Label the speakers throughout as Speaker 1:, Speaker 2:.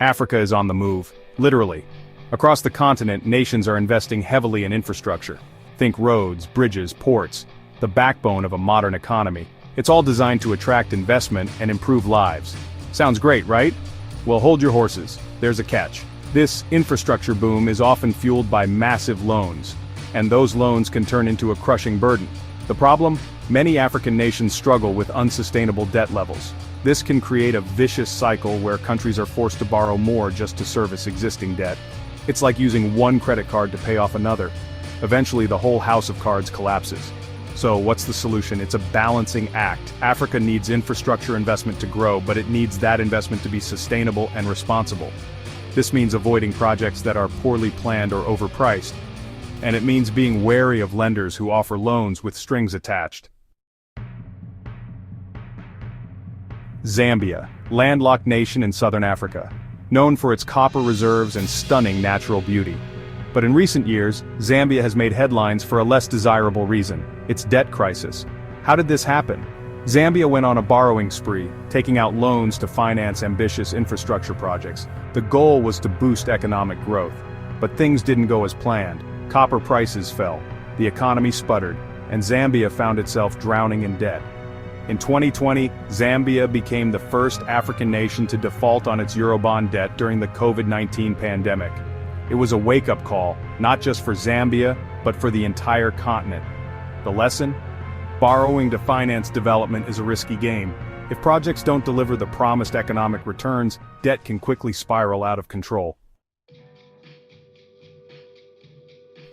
Speaker 1: Africa is on the move, literally. Across the continent, nations are investing heavily in infrastructure. Think roads, bridges, ports, the backbone of a modern economy. It's all designed to attract investment and improve lives. Sounds great, right? Well, hold your horses. There's a catch. This infrastructure boom is often fueled by massive loans, and those loans can turn into a crushing burden. The problem? Many African nations struggle with unsustainable debt levels. This can create a vicious cycle where countries are forced to borrow more just to service existing debt. It's like using one credit card to pay off another. Eventually, the whole house of cards collapses. So, what's the solution? It's a balancing act. Africa needs infrastructure investment to grow, but it needs that investment to be sustainable and responsible. This means avoiding projects that are poorly planned or overpriced. And it means being wary of lenders who offer loans with strings attached. Zambia, landlocked nation in southern Africa, known for its copper reserves and stunning natural beauty. But in recent years, Zambia has made headlines for a less desirable reason: its debt crisis. How did this happen? Zambia went on a borrowing spree, taking out loans to finance ambitious infrastructure projects. The goal was to boost economic growth. But things didn't go as planned. Copper prices fell, the economy sputtered, and Zambia found itself drowning in debt. In 2020, Zambia became the first African nation to default on its Eurobond debt during the COVID-19 pandemic. It was a wake-up call, not just for Zambia, but for the entire continent. The lesson? Borrowing to finance development is a risky game. If projects don't deliver the promised economic returns, debt can quickly spiral out of control.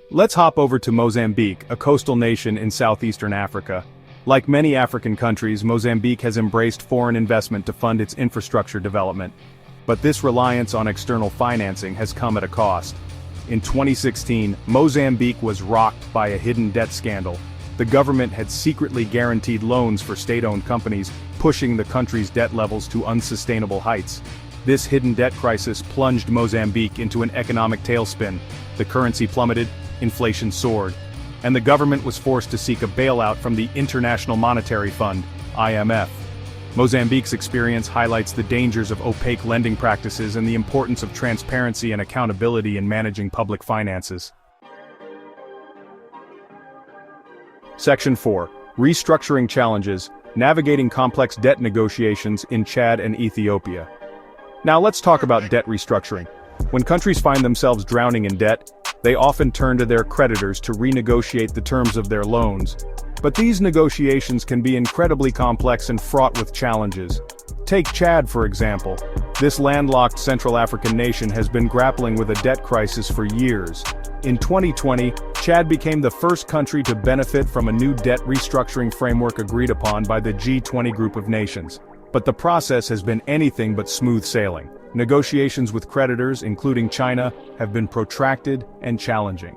Speaker 1: Let's hop over to Mozambique, a coastal nation in southeastern Africa. Like many African countries, Mozambique has embraced foreign investment to fund its infrastructure development. But this reliance on external financing has come at a cost. In 2016, Mozambique was rocked by a hidden debt scandal. The government had secretly guaranteed loans for state-owned companies, pushing the country's debt levels to unsustainable heights. This hidden debt crisis plunged Mozambique into an economic tailspin. The currency plummeted, inflation soared, and the government was forced to seek a bailout from the International Monetary Fund, IMF. Mozambique's experience highlights the dangers of opaque lending practices and the importance of transparency and accountability in managing public finances. Section 4. Restructuring Challenges, Navigating Complex Debt Negotiations in Chad and Ethiopia. Now let's talk about debt restructuring. When countries find themselves drowning in debt, they often turn to their creditors to renegotiate the terms of their loans. But these negotiations can be incredibly complex and fraught with challenges. Take Chad, for example. This landlocked Central African nation has been grappling with a debt crisis for years. In 2020, Chad became the first country to benefit from a new debt restructuring framework agreed upon by the G20 group of nations. But the process has been anything but smooth sailing. Negotiations with creditors, including China, have been protracted and challenging.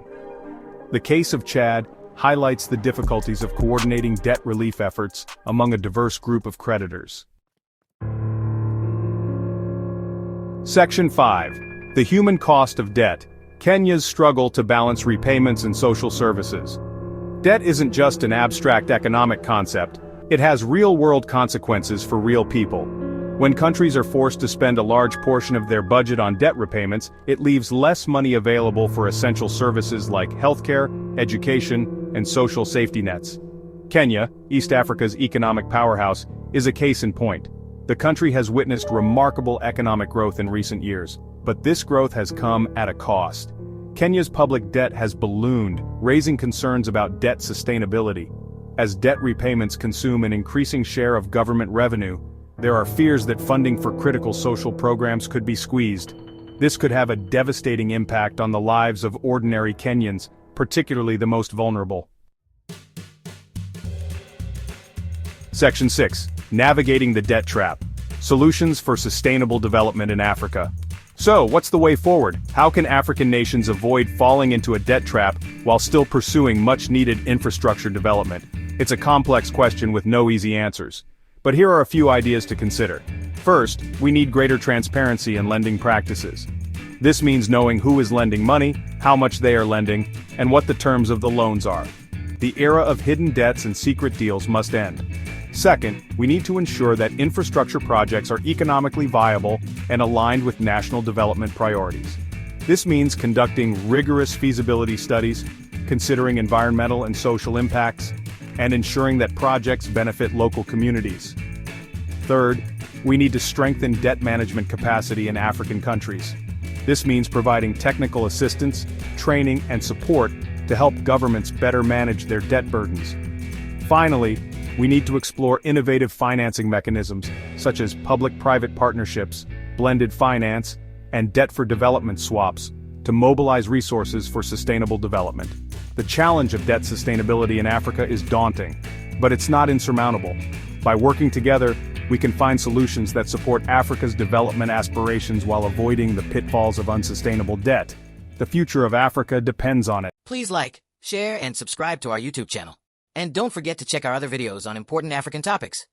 Speaker 1: The case of Chad highlights the difficulties of coordinating debt relief efforts among a diverse group of creditors. Section 5. The Human Cost of Debt. Kenya's struggle to balance repayments and social services. Debt isn't just an abstract economic concept, it has real-world consequences for real people. When countries are forced to spend a large portion of their budget on debt repayments, it leaves less money available for essential services like healthcare, education, and social safety nets. Kenya, East Africa's economic powerhouse, is a case in point. The country has witnessed remarkable economic growth in recent years, but this growth has come at a cost. Kenya's public debt has ballooned, raising concerns about debt sustainability. As debt repayments consume an increasing share of government revenue, there are fears that funding for critical social programs could be squeezed. This could have a devastating impact on the lives of ordinary Kenyans, particularly the most vulnerable. Section 6. Navigating the Debt Trap. Solutions for Sustainable Development in Africa. So, what's the way forward? How can African nations avoid falling into a debt trap while still pursuing much-needed infrastructure development? It's a complex question with no easy answers. But here are a few ideas to consider. First, we need greater transparency in lending practices. This means knowing who is lending money, how much they are lending, and what the terms of the loans are. The era of hidden debts and secret deals must end. Second, we need to ensure that infrastructure projects are economically viable and aligned with national development priorities. This means conducting rigorous feasibility studies, considering environmental and social impacts, and ensuring that projects benefit local communities. Third, we need to strengthen debt management capacity in African countries. This means providing technical assistance, training, and support to help governments better manage their debt burdens. Finally, we need to explore innovative financing mechanisms, such as public-private partnerships, blended finance, and debt-for-development swaps, to mobilize resources for sustainable development. The challenge of debt sustainability in Africa is daunting, but it's not insurmountable. By working together, we can find solutions that support Africa's development aspirations while avoiding the pitfalls of unsustainable debt. The future of Africa depends on it.
Speaker 2: Please like, share, and subscribe to our YouTube channel. And don't forget to check our other videos on important African topics.